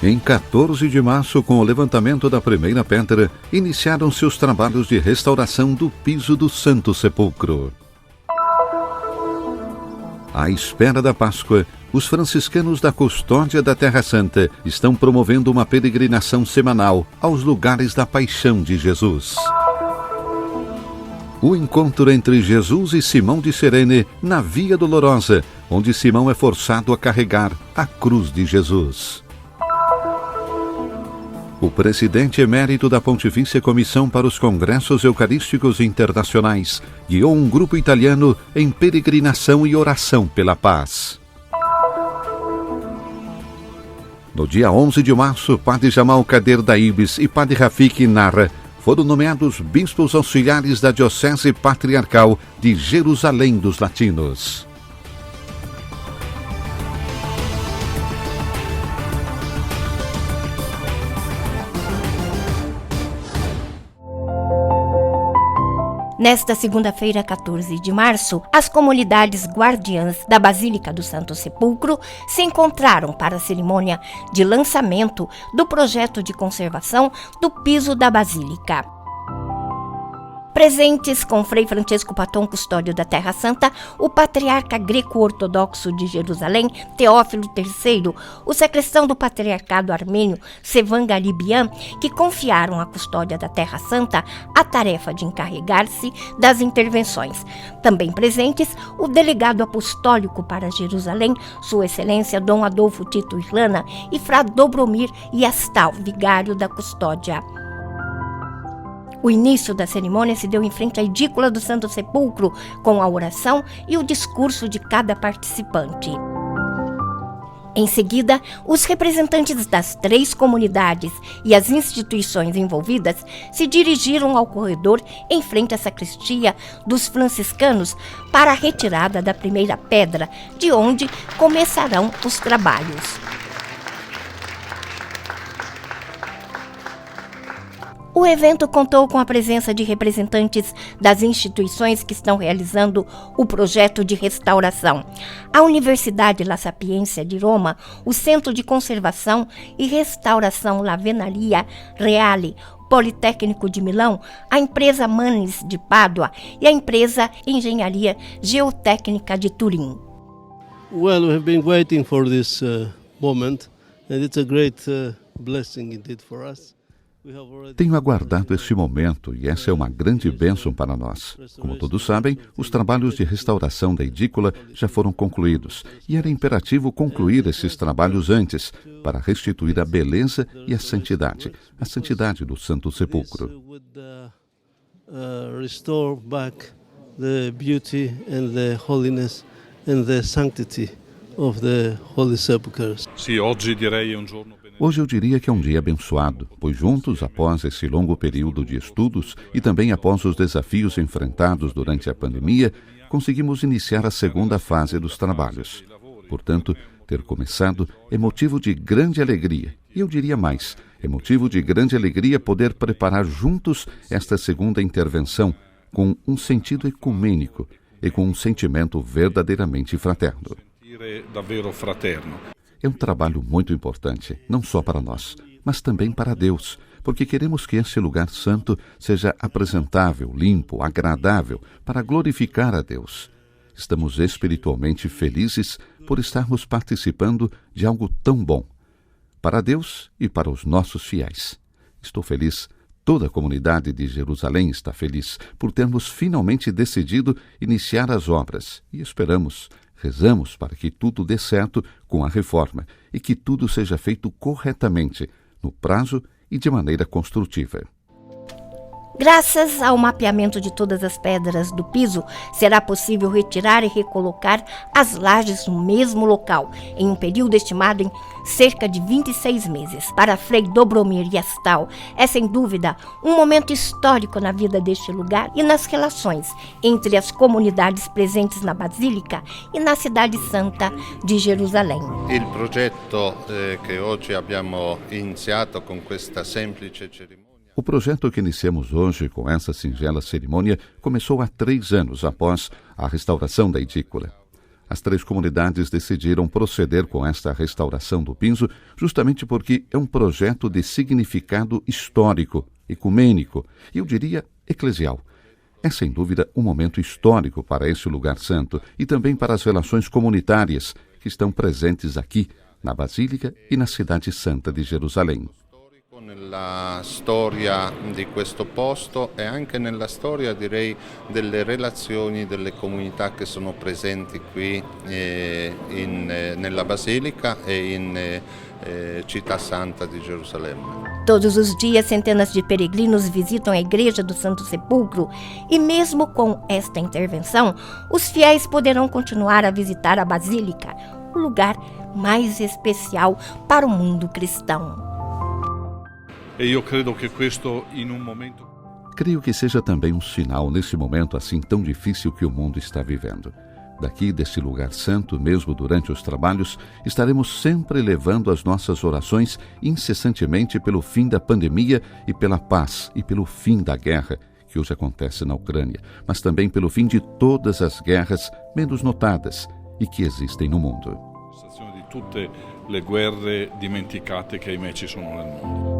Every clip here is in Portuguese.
Em 14 de março, com o levantamento da primeira pedra, iniciaram-se os trabalhos de restauração do piso do Santo Sepulcro. À espera da Páscoa, os franciscanos da Custódia da Terra Santa estão promovendo uma peregrinação semanal aos lugares da paixão de Jesus. O encontro entre Jesus e Simão de Cirene na Via Dolorosa, onde Simão é forçado a carregar a cruz de Jesus. O presidente emérito da Pontifícia Comissão para os Congressos Eucarísticos Internacionais guiou um grupo italiano em peregrinação e oração pela paz. No dia 11 de março, Padre Jamal Kader Daibes e Padre Rafik Narra foram nomeados bispos auxiliares da Diocese Patriarcal de Jerusalém dos Latinos. Nesta segunda-feira, 14 de março, as comunidades guardiãs da Basílica do Santo Sepulcro se encontraram para a cerimônia de lançamento do projeto de conservação do piso da Basílica. Presentes com Frei Francesco Paton, custódio da Terra Santa, o patriarca greco-ortodoxo de Jerusalém, Teófilo III, o sacristão do patriarcado armênio, Sevan Galibian, que confiaram à custódia da Terra Santa a tarefa de encarregar-se das intervenções. Também presentes, o delegado apostólico para Jerusalém, Sua Excelência Dom Adolfo Tito Irlana, e Frá Dobromir Yastal, vigário da custódia. O início da cerimônia se deu em frente à edícula do Santo Sepulcro, com a oração e o discurso de cada participante. Em seguida, os representantes das 3 comunidades e as instituições envolvidas se dirigiram ao corredor em frente à sacristia dos franciscanos para a retirada da primeira pedra, de onde começarão os trabalhos. O evento contou com a presença de representantes das instituições que estão realizando o projeto de restauração: a Universidade La Sapienza de Roma, o Centro de Conservação e Restauração La Venalia Reale, o Politécnico de Milão, a empresa Manis de Pádua e a empresa Engenharia Geotécnica de Turim. Well, we have been waiting for this moment, and it's a great blessing indeed for us. Tenho aguardado esse momento e essa é uma grande bênção para nós. Como todos sabem, os trabalhos de restauração da edícula já foram concluídos e era imperativo concluir esses trabalhos antes para restituir a beleza e a santidade do Santo Sepulcro. Restore back the beauty and the holiness and the sanctity of the Holy Sepulchres. Hoje eu diria que é um dia abençoado, pois juntos, após esse longo período de estudos e também após os desafios enfrentados durante a pandemia, conseguimos iniciar a segunda fase dos trabalhos. Portanto, ter começado é motivo de grande alegria. E eu diria mais, é motivo de grande alegria poder preparar juntos esta segunda intervenção com um sentido ecumênico e com um sentimento verdadeiramente fraterno. É um trabalho muito importante, não só para nós, mas também para Deus, porque queremos que esse lugar santo seja apresentável, limpo, agradável, para glorificar a Deus. Estamos espiritualmente felizes por estarmos participando de algo tão bom, para Deus e para os nossos fiéis. Estou feliz, toda a comunidade de Jerusalém está feliz por termos finalmente decidido iniciar as obras e rezamos para que tudo dê certo com a reforma e que tudo seja feito corretamente, no prazo e de maneira construtiva. Graças ao mapeamento de todas as pedras do piso, será possível retirar e recolocar as lajes no mesmo local, em um período estimado em cerca de 26 meses. Para Frei Dobromir Yastal, é sem dúvida um momento histórico na vida deste lugar e nas relações entre as comunidades presentes na Basílica e na Cidade Santa de Jerusalém. O projeto que hoje abbiamo iniziato com esta semplice cerimônia. O projeto que iniciamos hoje com essa singela cerimônia começou há 3 anos após a restauração da edícula. As 3 comunidades decidiram proceder com esta restauração do Pinso justamente porque é um projeto de significado histórico, ecumênico e, eu diria, eclesial. É, sem dúvida, um momento histórico para esse lugar santo e também para as relações comunitárias que estão presentes aqui, na Basílica e na Cidade Santa di Gerusalemme. Nella storia di questo posto e anche nella storia, direi, delle relazioni delle comunità che sono presenti qui nella Basilica e in Città Santa di Gerusalemme. Todos os dias, centenas de peregrinos visitam a Igreja do Santo Sepulcro e, mesmo com esta intervenção, os fiéis poderão continuar a visitar a Basílica, o lugar mais especial para o mundo cristão. Creio que seja também um sinal nesse momento assim tão difícil que o mundo está vivendo. Daqui, desse lugar santo, mesmo durante os trabalhos, estaremos sempre levando as nossas orações incessantemente pelo fim da pandemia e pela paz e pelo fim da guerra que hoje acontece na Ucrânia, mas também pelo fim de todas as guerras menos notadas e que existem no mundo. Di tutte le guerre dimenticate che ahimè ci sono nel mondo.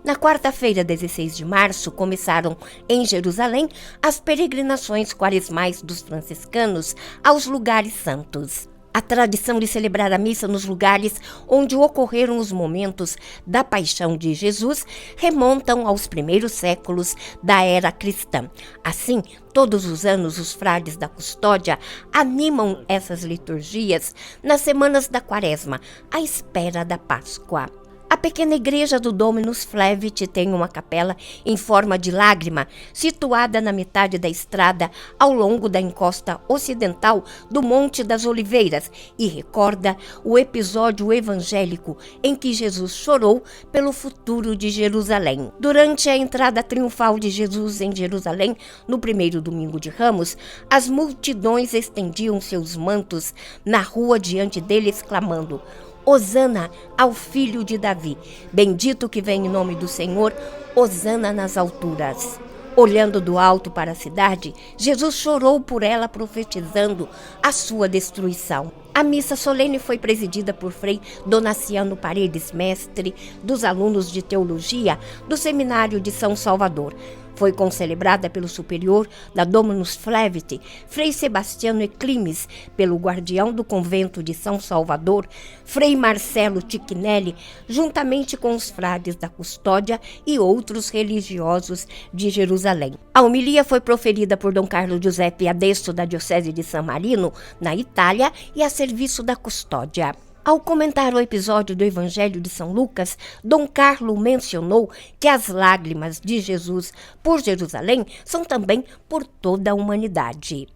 Na quarta-feira, 16 de março, começaram em Jerusalém as peregrinações quaresmais dos franciscanos aos lugares santos. A tradição de celebrar a missa nos lugares onde ocorreram os momentos da paixão de Jesus remontam aos primeiros séculos da era cristã. Assim, todos os anos os frades da custódia animam essas liturgias nas semanas da Quaresma, à espera da Páscoa. A pequena igreja do Dominus Flevit tem uma capela em forma de lágrima, situada na metade da estrada ao longo da encosta ocidental do Monte das Oliveiras e recorda o episódio evangélico em que Jesus chorou pelo futuro de Jerusalém. Durante a entrada triunfal de Jesus em Jerusalém, no primeiro domingo de Ramos, as multidões estendiam seus mantos na rua diante dele, exclamando: Hosana ao filho de Davi, bendito que vem em nome do Senhor, hosana nas alturas. Olhando do alto para a cidade, Jesus chorou por ela, profetizando a sua destruição. A missa solene foi presidida por Frei Donaciano Paredes, mestre dos alunos de teologia do Seminário de São Salvador. Foi concelebrada pelo superior da Dominus Flevit, Frei Sebastiano Eclimes, pelo guardião do convento de São Salvador, Frei Marcelo Tichinelli, juntamente com os frades da custódia e outros religiosos de Jerusalém. A homilia foi proferida por Dom Carlo Giuseppe Adesso, da Diocese de San Marino, na Itália, e a serviço da custódia. Ao comentar o episódio do Evangelho de São Lucas, Dom Carlo mencionou que as lágrimas de Jesus por Jerusalém são também por toda a humanidade.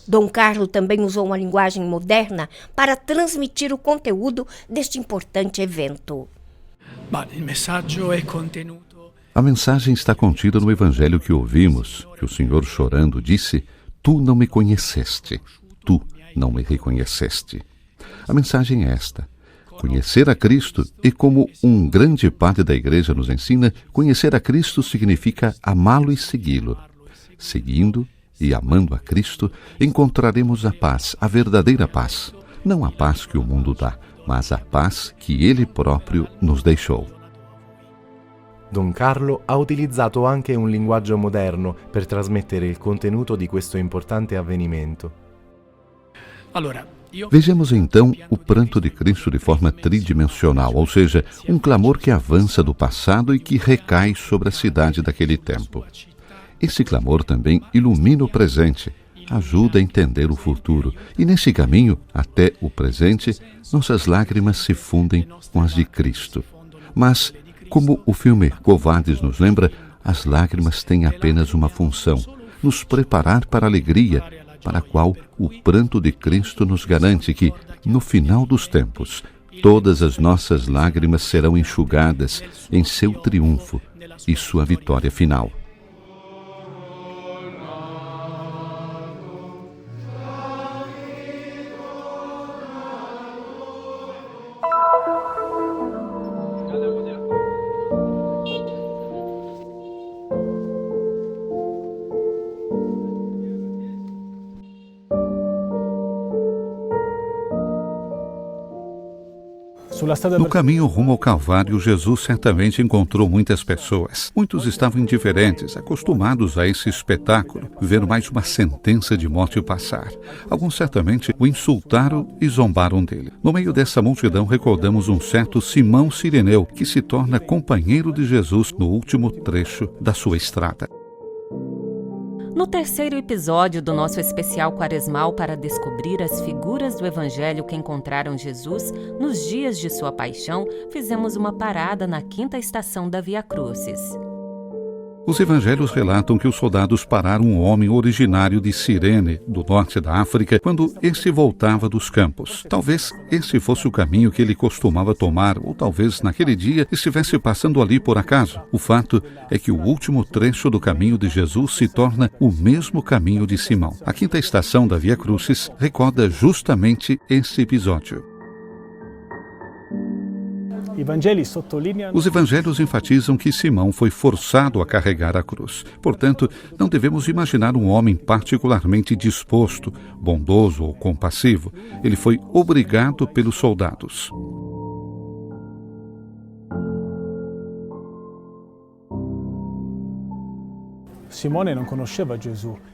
Dom Carlo também usou uma linguagem moderna para transmitir o conteúdo deste importante evento. A mensagem está contida no Evangelho que ouvimos, que o Senhor chorando disse: Tu não me conheceste, tu não me reconheceste. A mensagem é esta: conhecer a Cristo, e como um grande padre da Igreja nos ensina, conhecer a Cristo significa amá-lo e segui-lo. Seguindo e amando a Cristo, encontraremos a paz, a verdadeira paz. Não a paz que o mundo dá, mas a paz que Ele próprio nos deixou. Don Carlo ha utilizzato anche un linguaggio moderno per trasmettere il contenuto di questo importante avvenimento. Vejamos então o pranto de Cristo de forma tridimensional, ou seja, um clamor que avança do passado e que recai sobre a cidade daquele tempo. Esse clamor também ilumina o presente, ajuda a entender o futuro, e nesse caminho, até o presente, nossas lágrimas se fundem com as de Cristo. Mas, como o filme Quo Vadis nos lembra, as lágrimas têm apenas uma função: nos preparar para a alegria, para a qual o pranto de Cristo nos garante que, no final dos tempos, todas as nossas lágrimas serão enxugadas em seu triunfo e sua vitória final. No caminho rumo ao Calvário, Jesus certamente encontrou muitas pessoas. Muitos estavam indiferentes, acostumados a esse espetáculo, ver mais uma sentença de morte passar. Alguns certamente o insultaram e zombaram dele. No meio dessa multidão, recordamos um certo Simão Cireneu, que se torna companheiro de Jesus no último trecho da sua estrada. No terceiro episódio do nosso especial quaresmal para descobrir as figuras do Evangelho que encontraram Jesus nos dias de sua paixão, fizemos uma parada na 5ª estação da Via Crucis. Os evangelhos relatam que os soldados pararam um homem originário de Cirene, do norte da África, quando este voltava dos campos. Talvez esse fosse o caminho que ele costumava tomar, ou talvez naquele dia estivesse passando ali por acaso. O fato é que o último trecho do caminho de Jesus se torna o mesmo caminho de Simão. A 5ª estação da Via Crucis recorda justamente esse episódio. Os evangelhos enfatizam que Simão foi forçado a carregar a cruz. Portanto, não devemos imaginar um homem particularmente disposto, bondoso ou compassivo. Ele foi obrigado pelos soldados.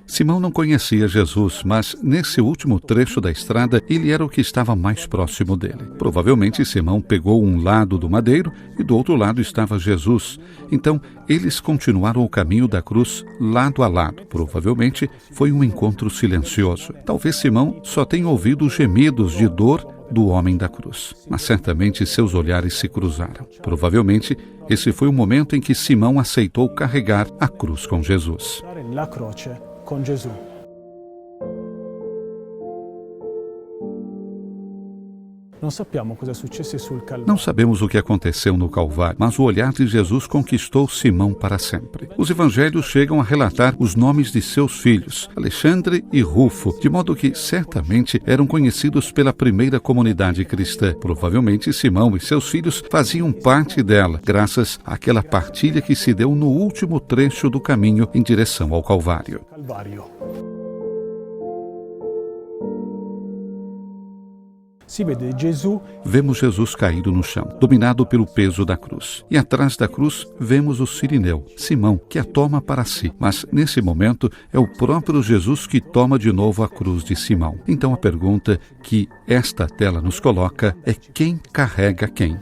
Simão não conhecia Jesus, mas nesse último trecho da estrada, ele era o que estava mais próximo dele. Provavelmente Simão pegou um lado do madeiro e do outro lado estava Jesus. Então, eles continuaram o caminho da cruz lado a lado. Provavelmente foi um encontro silencioso. Talvez Simão só tenha ouvido os gemidos de dor do homem da cruz. Mas certamente seus olhares se cruzaram. Provavelmente, esse foi o momento em que Simão aceitou carregar a cruz com Jesus. Não sabemos o que aconteceu no Calvário, mas o olhar de Jesus conquistou Simão para sempre. Os evangelhos chegam a relatar os nomes de seus filhos, Alexandre e Rufo, de modo que certamente eram conhecidos pela primeira comunidade cristã. Provavelmente Simão e seus filhos faziam parte dela, graças àquela partilha que se deu no último trecho do caminho em direção ao Calvário. Vemos Jesus caído no chão, dominado pelo peso da cruz. E atrás da cruz vemos o Cireneu, Simão, que a toma para si. Mas nesse momento é o próprio Jesus que toma de novo a cruz de Simão. Então a pergunta que esta tela nos coloca é: quem carrega quem?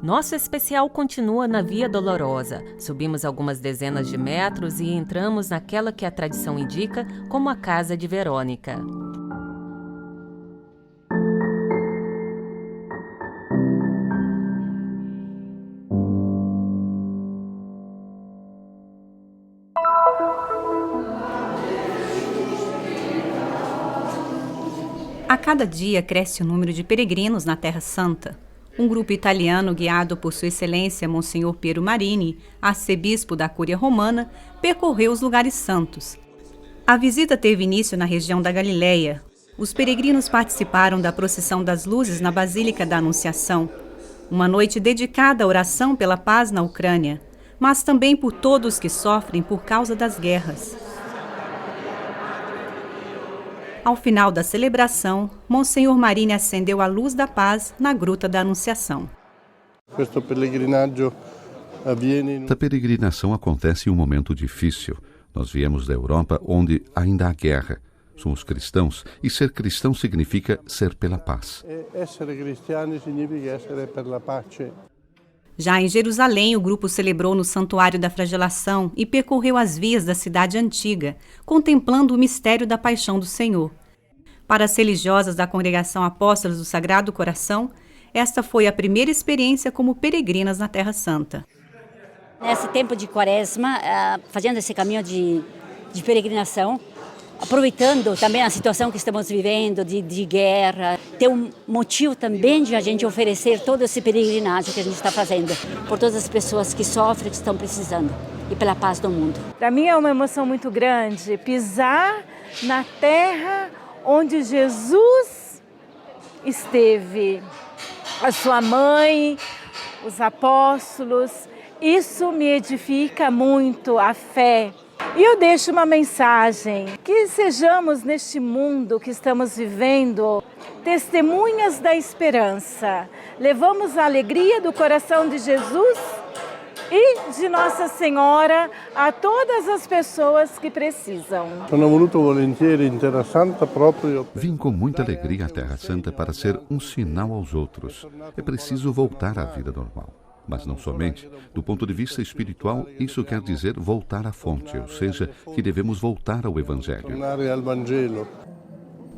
Nosso especial continua na Via Dolorosa. Subimos algumas dezenas de metros e entramos naquela que a tradição indica como a casa de Verônica. A cada dia cresce o número de peregrinos na Terra Santa. Um grupo italiano guiado por Sua Excelência Monsenhor Piero Marini, arcebispo da Cúria Romana, percorreu os lugares santos. A visita teve início na região da Galileia. Os peregrinos participaram da procissão das luzes na Basílica da Anunciação, uma noite dedicada à oração pela paz na Ucrânia, mas também por todos que sofrem por causa das guerras. Ao final da celebração, Monsenhor Marini acendeu a luz da paz na Gruta da Anunciação. A peregrinação acontece em um momento difícil. Nós viemos da Europa, onde ainda há guerra. Somos cristãos, e ser cristão significa ser pela paz. Já em Jerusalém, o grupo celebrou no Santuário da Flagelação e percorreu as vias da cidade antiga, contemplando o mistério da paixão do Senhor. Para as religiosas da Congregação Apóstolos do Sagrado Coração, esta foi a primeira experiência como peregrinas na Terra Santa. Nesse tempo de Quaresma, fazendo esse caminho de peregrinação, aproveitando também a situação que estamos vivendo de guerra, tem um motivo também de a gente oferecer todo esse peregrinagem que a gente está fazendo por todas as pessoas que sofrem, que estão precisando, e pela paz do mundo. Para mim é uma emoção muito grande pisar na terra onde Jesus esteve, a sua mãe, os apóstolos. Isso me edifica muito a fé. E eu deixo uma mensagem, que sejamos neste mundo que estamos vivendo testemunhas da esperança. Levamos a alegria do coração de Jesus e de Nossa Senhora a todas as pessoas que precisam. Vim com muita alegria à Terra Santa para ser um sinal aos outros. É preciso voltar à vida normal. Mas não somente. Do ponto de vista espiritual, isso quer dizer voltar à fonte, ou seja, que devemos voltar ao Evangelho.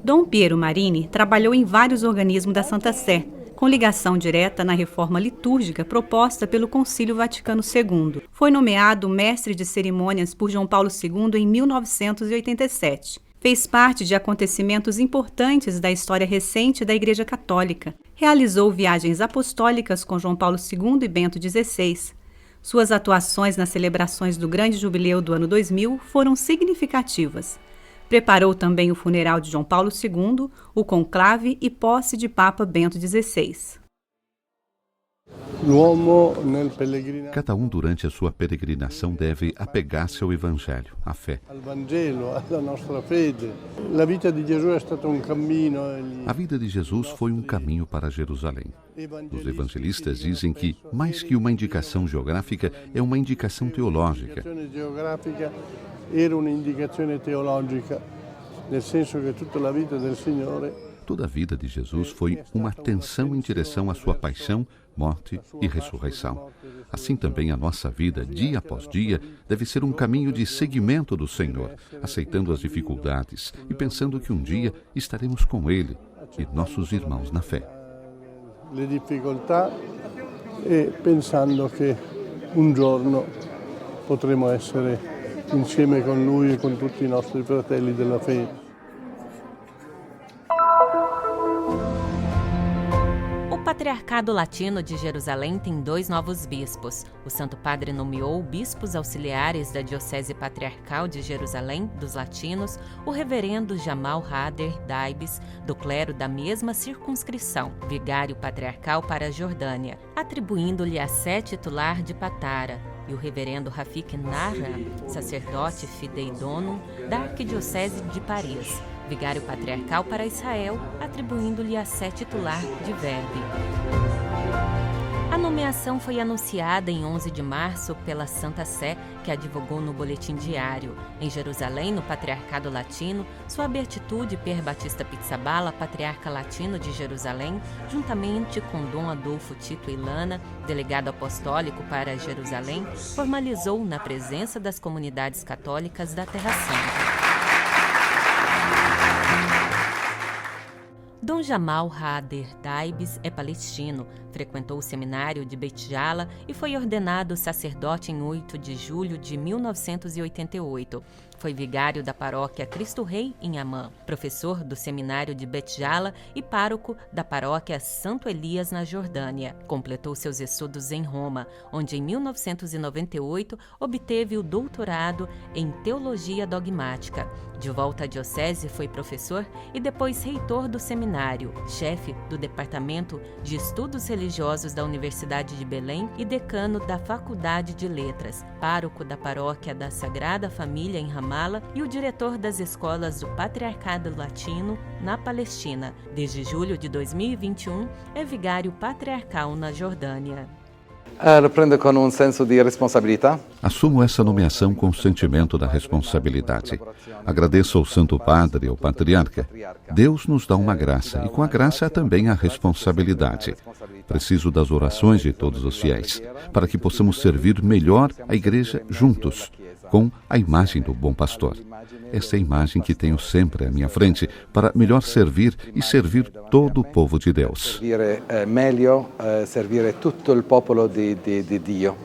Dom Piero Marini trabalhou em vários organismos da Santa Sé, com ligação direta na reforma litúrgica proposta pelo Concílio Vaticano II. Foi nomeado mestre de cerimônias por João Paulo II em 1987. Fez parte de acontecimentos importantes da história recente da Igreja Católica. Realizou viagens apostólicas com João Paulo II e Bento XVI. Suas atuações nas celebrações do Grande Jubileu do ano 2000 foram significativas. Preparou também o funeral de João Paulo II, o conclave e posse de Papa Bento XVI. Cada um durante a sua peregrinação deve apegar-se ao Evangelho, à fé. A vida de Jesus foi um caminho para Jerusalém. Os evangelistas dizem que, mais que uma indicação geográfica, é uma indicação teológica. Era un'indicazione teologica, nel senso che tutta la vita del Signore. Toda a vida de Jesus foi uma atenção em direção à sua paixão, morte e ressurreição. Assim também a nossa vida, dia após dia, deve ser um caminho de seguimento do Senhor, aceitando as dificuldades e pensando que um dia estaremos com Ele e nossos irmãos na fé. Le difficoltà e pensando che un giorno potremo essere insieme con Lui e con tutti i nostri fratelli della fede. O Patriarcado Latino de Jerusalém tem 2 novos bispos. O Santo Padre nomeou bispos auxiliares da Diocese Patriarcal de Jerusalém, dos Latinos, o reverendo Jamal Hader Daibes, do clero da mesma circunscrição, vigário patriarcal para a Jordânia, atribuindo-lhe a sé titular de Patara, e o reverendo Rafik Nahra, sacerdote fideidônimo da Arquidiocese de Paris, vigário patriarcal para Israel, atribuindo-lhe a sé titular de Verbe. A nomeação foi anunciada em 11 de março pela Santa Sé, que a divulgou no Boletim Diário. Em Jerusalém, no Patriarcado Latino, sua Beatitude Per Batista Pizzaballa, Patriarca Latino de Jerusalém, juntamente com Dom Adolfo Tito Ilana, delegado apostólico para Jerusalém, formalizou na presença das comunidades católicas da Terra Santa. Dom Jamal Hader Daibes é palestino, frequentou o seminário de Beit Jala e foi ordenado sacerdote em 8 de julho de 1988. Foi vigário da paróquia Cristo Rei em Amã, professor do seminário de Beit Jala e pároco da paróquia Santo Elias na Jordânia. Completou seus estudos em Roma, onde em 1998 obteve o doutorado em Teologia Dogmática. De volta à diocese, foi professor e depois reitor do seminário, chefe do Departamento de Estudos Religiosos da Universidade de Belém e decano da Faculdade de Letras, pároco da Paróquia da Sagrada Família em Ramala e o diretor das escolas do Patriarcado Latino na Palestina. Desde julho de 2021, é vigário patriarcal na Jordânia. Prende com um senso de responsabilidade. Assumo essa nomeação com o sentimento da responsabilidade. Agradeço ao Santo Padre e ao Patriarca. Deus nos dá uma graça e com a graça também a responsabilidade. Preciso das orações de todos os fiéis, para que possamos servir melhor a Igreja juntos, com a imagem do bom pastor. Essa é a imagem que tenho sempre à minha frente para melhor servir e servir todo o povo de Deus. Servire tutto il popolo di Dio.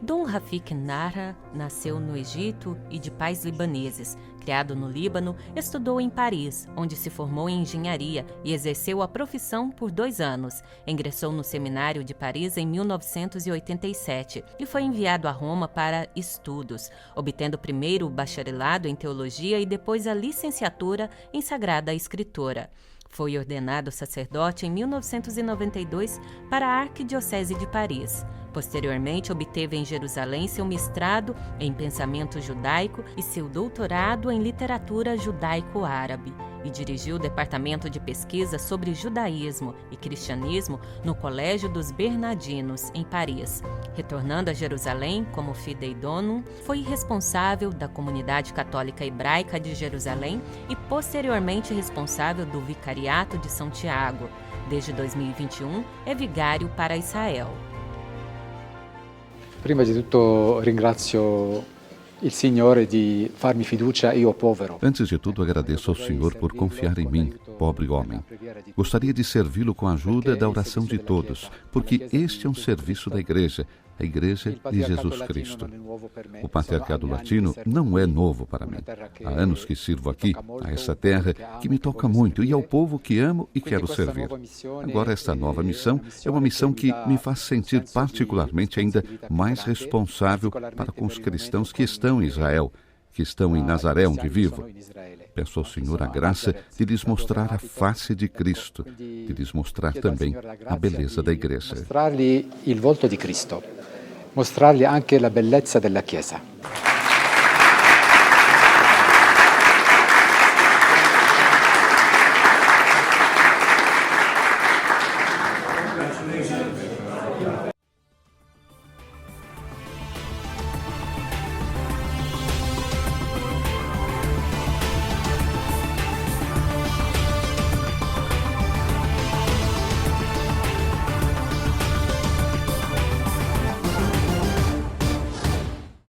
Dom Rafik Nahra nasceu no Egito e de pais libaneses. Criado no Líbano, estudou em Paris, onde se formou em engenharia e exerceu a profissão por 2 anos. Ingressou no Seminário de Paris em 1987 e foi enviado a Roma para estudos, obtendo primeiro o bacharelado em teologia e depois a licenciatura em Sagrada Escritura. Foi ordenado sacerdote em 1992 para a Arquidiocese de Paris. Posteriormente, obteve em Jerusalém seu mestrado em pensamento judaico e seu doutorado em literatura judaico-árabe, e dirigiu o departamento de pesquisa sobre judaísmo e cristianismo no Colégio dos Bernardinos, em Paris. Retornando a Jerusalém como fidei donum, foi responsável da comunidade católica hebraica de Jerusalém e posteriormente responsável do Vicariato de São Tiago. Desde 2021, é vigário para Israel. Prima di tutto ringrazio il Signore di farmi fiducia, io povero. Antes de tudo, agradeço ao Senhor por confiar em mim, pobre homem. Gostaria de servi-lo com a ajuda da oração de todos, porque este é um serviço da Igreja, a Igreja de Jesus Cristo. O patriarcado latino não é novo para mim. Há anos que sirvo aqui, a essa terra que me toca muito e ao povo que amo e quero servir. Agora, esta nova missão é uma missão que me faz sentir particularmente ainda mais responsável para com os cristãos que estão em Israel, que estão em Nazaré, onde vivo. Peço ao Senhor a graça de lhes mostrar a face de Cristo, de lhes mostrar também a beleza da Igreja. Mostrargli il volto di Cristo, mostrargli anche la bellezza della Chiesa.